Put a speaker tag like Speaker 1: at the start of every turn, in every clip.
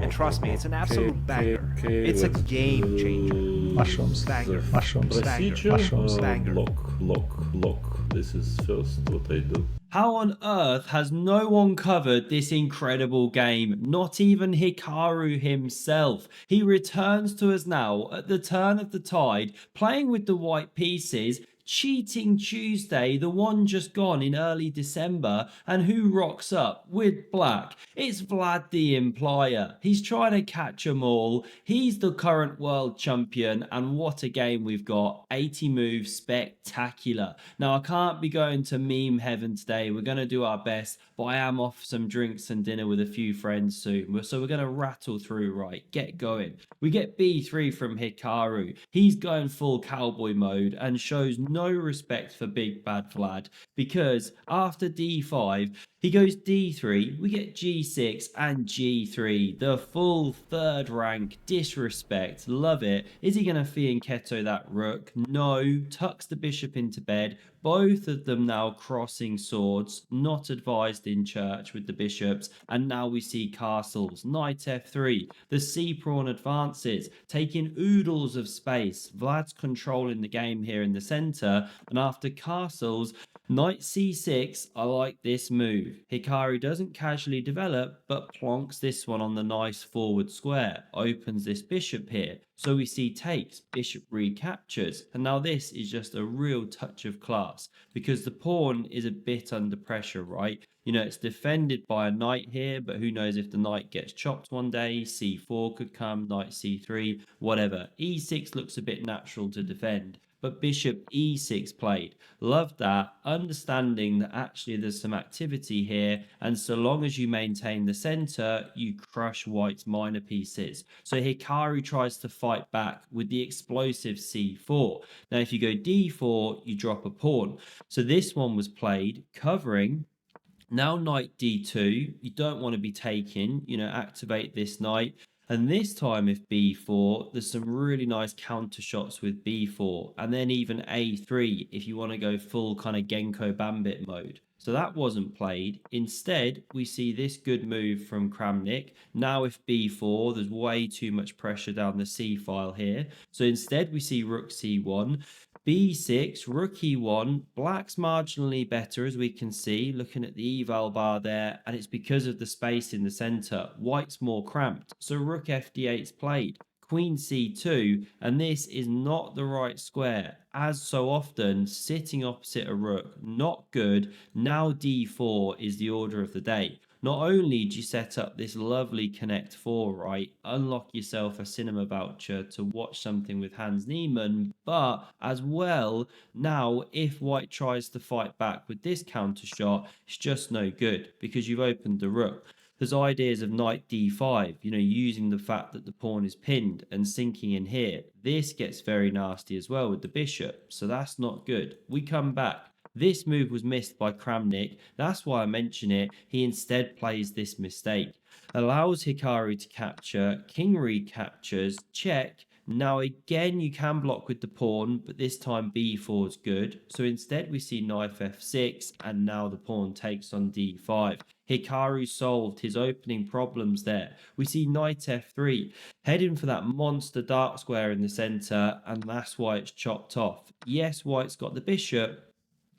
Speaker 1: And trust me, it's an absolute banger. It's a game changer.
Speaker 2: Mushrooms.
Speaker 1: Banger.
Speaker 2: Mushrooms.
Speaker 3: Procedure,
Speaker 2: Mushrooms.
Speaker 1: Banger.
Speaker 3: lock. This is first what I do.
Speaker 4: How on earth has no one covered this incredible game? Not even Hikaru himself. He returns to us now at the turn of the tide, playing with the white pieces. Cheating Tuesday, the one just gone in early December, and who rocks up with black? It's Vlad the Implier. He's trying to catch them all. He's the current world champion, and what a game we've got. 80 moves, spectacular. Now, I can't be going to meme heaven today. We're going to do our best, but I am off some drinks and dinner with a few friends soon. So we're going to rattle through, right? Get going. We get B3 from Hikaru. He's going full cowboy mode and shows no respect for big bad Vlad, because after D5 he goes D3, we get G6 and G3, the full third rank disrespect. Love it. Is he gonna fianchetto that rook? No. Tucks the bishop into bed. Both of them now crossing swords, not advised in church with the bishops, and now we see castles. Knight f3, the c pawn advances, taking oodles of space. Vlad's controlling the game here in the center, and after castles, knight c6, I like this move. Hikaru doesn't casually develop, but plonks this one on the nice forward square, opens this bishop here. So we see takes, bishop recaptures, and now this is just a real touch of class, because the pawn is a bit under pressure, right? You know, it's defended by a knight here, but who knows if the knight gets chopped one day. C4 could come, knight c3, whatever. E6 looks a bit natural to defend, but bishop e6 played. Love that, understanding that actually there's some activity here, and so long as you maintain the center, you crush white's minor pieces. So Hikaru tries to fight back with the explosive c4. Now if you go d4, you drop a pawn. So this one was played, covering. Now knight d2, you don't want to be taken, you know, activate this knight. And this time if b4, there's some really nice counter shots with b4. And then even a3 if you want to go full kind of Genko Bambit mode. So that wasn't played. Instead, we see this good move from Kramnik. Now if b4, there's way too much pressure down the c file here. So instead we see rook c1. B6, rook e1, black's marginally better as we can see, looking at the eval bar there, and it's because of the space in the center. White's more cramped, so rook fd8's played. Queen c2, and this is not the right square. As so often, sitting opposite a rook, not good. Now d4 is the order of the day. Not only do you set up this lovely Connect 4, right, unlock yourself a cinema voucher to watch something with Hans Niemann, but as well, now if white tries to fight back with this counter shot, it's just no good because you've opened the rook. There's ideas of knight d5, you know, using the fact that the pawn is pinned and sinking in here. This gets very nasty as well with the bishop, so that's not good. We come back. This move was missed by Kramnik. That's why I mention it. He instead plays this mistake. Allows Hikaru to capture. King recaptures. Check. Now again you can block with the pawn, but this time b4 is good. So instead we see knight f6, and now the pawn takes on d5. Hikaru solved his opening problems there. We see knight f3, heading for that monster dark square in the center, and that's why it's chopped off. Yes, white's got the bishop,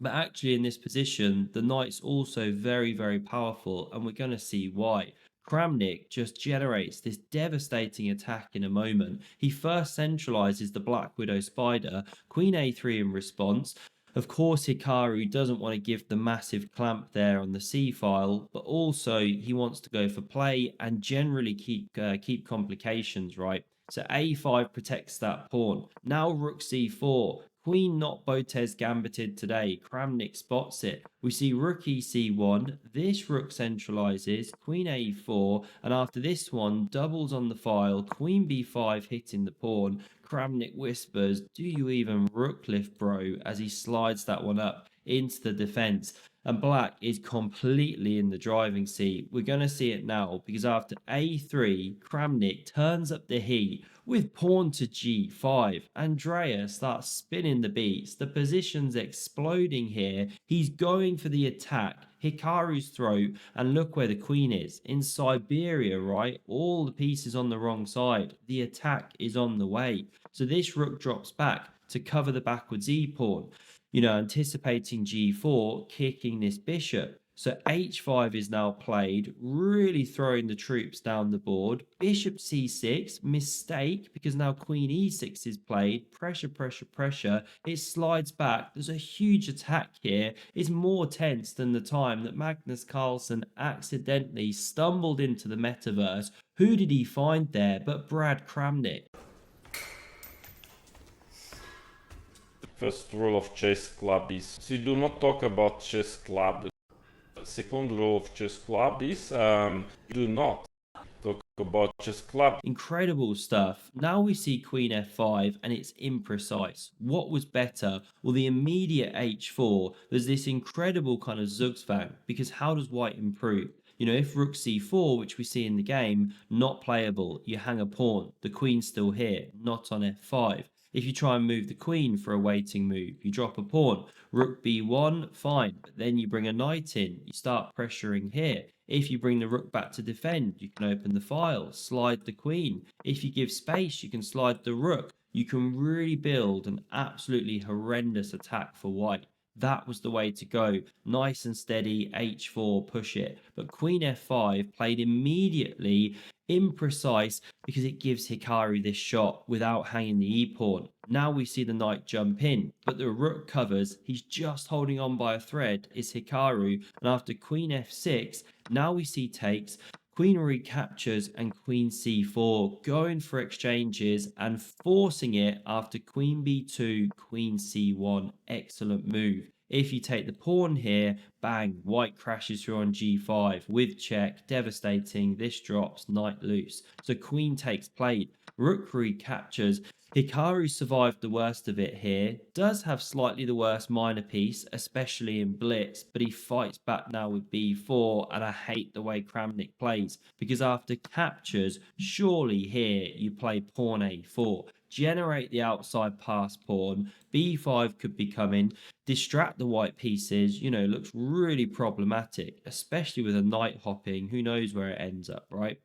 Speaker 4: but actually in this position, the knight's also very, very powerful, and we're going to see why. Kramnik just generates this devastating attack in a moment. He first centralizes the Black Widow spider, queen a3 in response. Of course, Hikaru doesn't want to give the massive clamp there on the c file, but also he wants to go for play and generally keep complications, right? So a5 protects that pawn. Now rook c4. Queen not Botez gambited today. Kramnik spots it. We see rook ec1. This rook centralizes. Queen a4. And after this one, doubles on the file. Queen b5 hitting the pawn. Kramnik whispers, "Do you even rook lift, bro?" as he slides that one up. into the defense. And black is completely in the driving seat. We're going to see it now because after a3, Kramnik turns up the heat with pawn to g5. Andrea starts spinning the beats. The position's exploding here. He's going for the attack. Hikaru's throat, and look where the queen is. In Siberia, right? All the pieces on the wrong side. The attack is on the way. So this rook drops back to cover the backwards e-pawn, anticipating g4, kicking this bishop. So h5 is now played, really throwing the troops down the board. Bishop c6, mistake, because now queen e6 is played. Pressure, pressure, pressure. It slides back. There's a huge attack here. It's more tense than the time that Magnus Carlsen accidentally stumbled into the metaverse. Who did he find there but Brad Kramnik?
Speaker 3: First rule of chess club is you do not talk about chess club. The second rule of chess club is do not talk about chess club.
Speaker 4: Incredible stuff. Now we see queen f5 and it's imprecise. What was better? Well, the immediate h4, there's this incredible kind of zugzwang, because how does white improve? If rook c4, which we see in the game, not playable, you hang a pawn. The queen's still here, not on f5. If you try and move the queen for a waiting move, you drop a pawn. Rook b1, fine, but then you bring a knight in. You start pressuring here. If you bring the rook back to defend, you can open the file, slide the queen. If you give space, you can slide the rook. You can really build an absolutely horrendous attack for white. That was the way to go. Nice and steady, h4, push it. But queen f5 played immediately imprecise because it gives Hikaru this shot without hanging the e-pawn. Now we see the knight jump in, but the rook covers. He's just holding on by a thread. It's Hikaru, and after queen f6, now we see takes. Queen recaptures and queen c4, going for exchanges and forcing it after queen b2, queen c1. Excellent move. If you take the pawn here, bang, white crashes through on g5 with check, devastating. This drops, knight loose. So queen takes played, rook recaptures. Hikaru survived the worst of it here, does have slightly the worst minor piece, especially in blitz, but he fights back now with b4, and I hate the way Kramnik plays, because after captures, surely here you play pawn a4, generate the outside pass pawn, b5 could be coming, distract the white pieces, looks really problematic, especially with a knight hopping. Who knows where it ends up, right?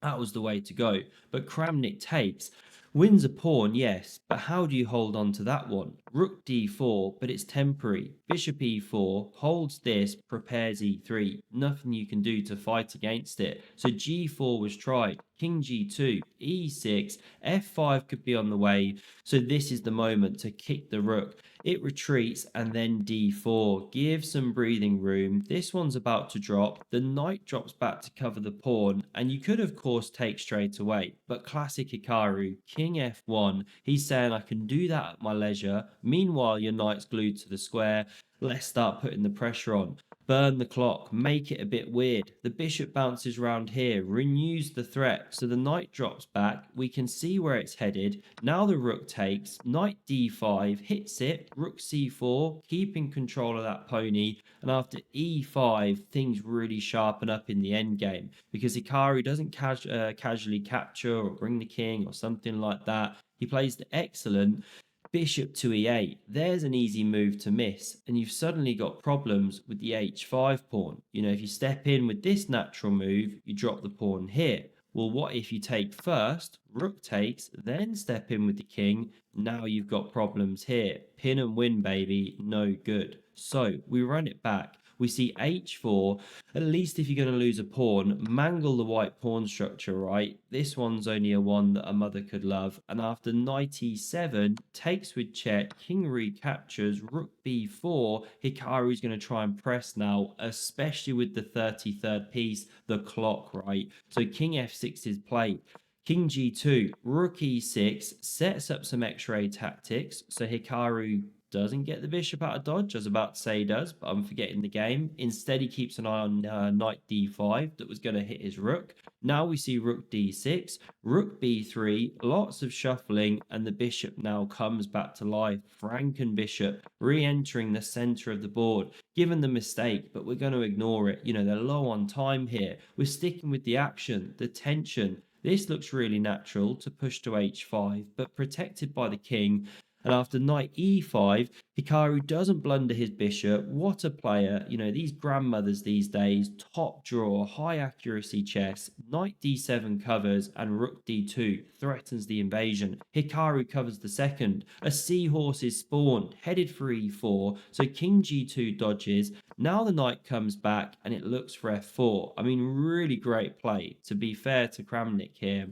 Speaker 4: That was the way to go. But Kramnik takes, wins a pawn, yes, but how do you hold on to that one? Rook d4, but it's temporary. Bishop e4, holds this, prepares e3. Nothing you can do to fight against it. So g4 was tried. King g2, e6, f5 could be on the way. So this is the moment to kick the rook. It retreats and then d4. Give some breathing room. This one's about to drop. The knight drops back to cover the pawn, and you could of course take straight away. But classic Hikaru, king f1. He's saying I can do that at my leisure. Meanwhile, your knight's glued to the square. Let's start putting the pressure on. Burn the clock, make it a bit weird. The bishop bounces around here, renews the threat, so the knight drops back. We can see where it's headed. Now the rook takes, knight d5, hits it, rook c4, keeping control of that pony, and after e5, things really sharpen up in the endgame, because Hikaru doesn't casually capture or bring the king or something like that. He plays the excellent bishop to e8. There's an easy move to miss, and you've suddenly got problems with the h5 pawn. If you step in with this natural move, you drop the pawn here. Well, what if you take first, rook takes, then step in with the king? Now you've got problems here. Pin and win, baby, no good. So we run it back. We see h4, at least if you're going to lose a pawn, mangle the white pawn structure, right? This one's only a one that a mother could love. And after knight e7, takes with check, king recaptures, rook b4, Hikaru's going to try and press now, especially with the 33rd piece, the clock, right? So king f6 is played. King g2, rook e6, sets up some x-ray tactics, so Hikaru doesn't get the bishop out of dodge. I was about to say he does, but I'm forgetting the game. Instead, he keeps an eye on knight d5 that was going to hit his rook. Now we see rook d6, rook b3, lots of shuffling, and the bishop now comes back to life. Franken bishop re-entering the center of the board. Given the mistake, but we're going to ignore it. You know, they're low on time here. We're sticking with the action, the tension. This looks really natural to push to h5, but protected by the king. And after knight e5, Hikaru doesn't blunder his bishop. What a player. You know, these grandmothers these days, top draw, high accuracy chess. Knight d7 covers and rook d2 threatens the invasion. Hikaru covers the second. A seahorse is spawned, headed for e4. So king g2 dodges. Now the knight comes back and it looks for f4. I mean, really great play. To be fair to Kramnik here,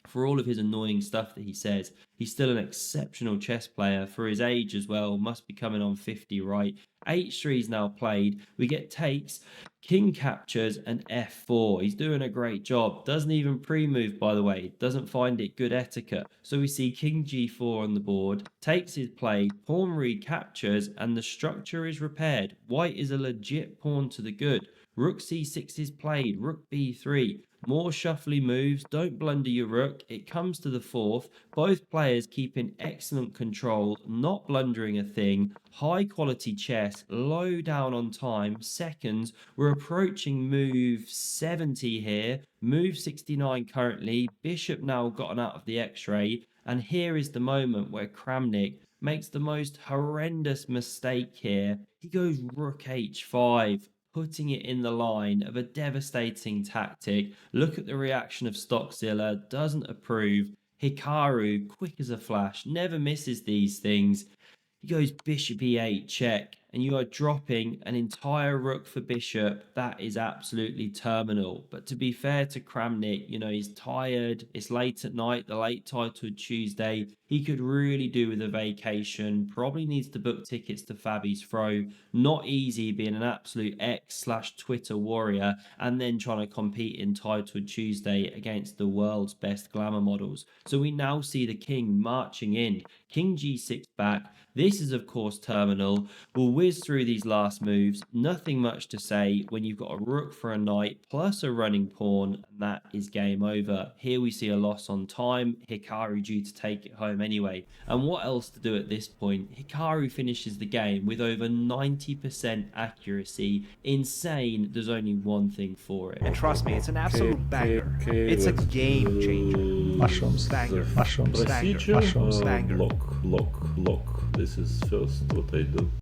Speaker 4: for all of his annoying stuff that he says, he's still an exceptional chess player for his age as well. Must be coming on 50, right? h3 is now played. We get takes, king captures, and f4. He's doing a great job. Doesn't even pre-move, by the way. Doesn't find it good etiquette. So we see king g4 on the board, takes his play, pawn recaptures, and the structure is repaired. White is a legit pawn to the good. Rook c6 is played, rook b3. More shuffly moves, don't blunder your rook, it comes to the fourth, both players keeping excellent control, not blundering a thing, high quality chess, low down on time, seconds, we're approaching move 70 here, move 69 currently, bishop now gotten out of the x-ray, and here is the moment where Kramnik makes the most horrendous mistake here. He goes rook h5, putting it in the line of a devastating tactic. Look at the reaction of Stockzilla, doesn't approve. Hikaru, quick as a flash, never misses these things. He goes bishop e8 check, and you are dropping an entire rook for bishop. That is absolutely terminal. But to be fair to Kramnik, you know, he's tired. It's late at night, the late titled Tuesday. He could really do with a vacation. Probably needs to book tickets to Fabi's Throw. Not easy being an absolute X/Twitter warrior and then trying to compete in titled Tuesday against the world's best glamour models. So we now see the king marching in. King g6 back. This is of course terminal. We'll whiz through these last moves. Nothing much to say when you've got a rook for a knight plus a running pawn, and that is game over. Here we see a loss on time. Hikaru due to take it home anyway. And what else to do at this point? Hikaru finishes the game with over 90% accuracy. Insane. There's only one thing for it.
Speaker 1: And trust me, it's an absolute banger. It's a game changer.
Speaker 2: Mushrooms.
Speaker 1: Banger.
Speaker 2: Mushrooms.
Speaker 1: Banger.
Speaker 3: Procedure,
Speaker 2: Mushrooms.
Speaker 1: Banger.
Speaker 3: lock. This is first what I do.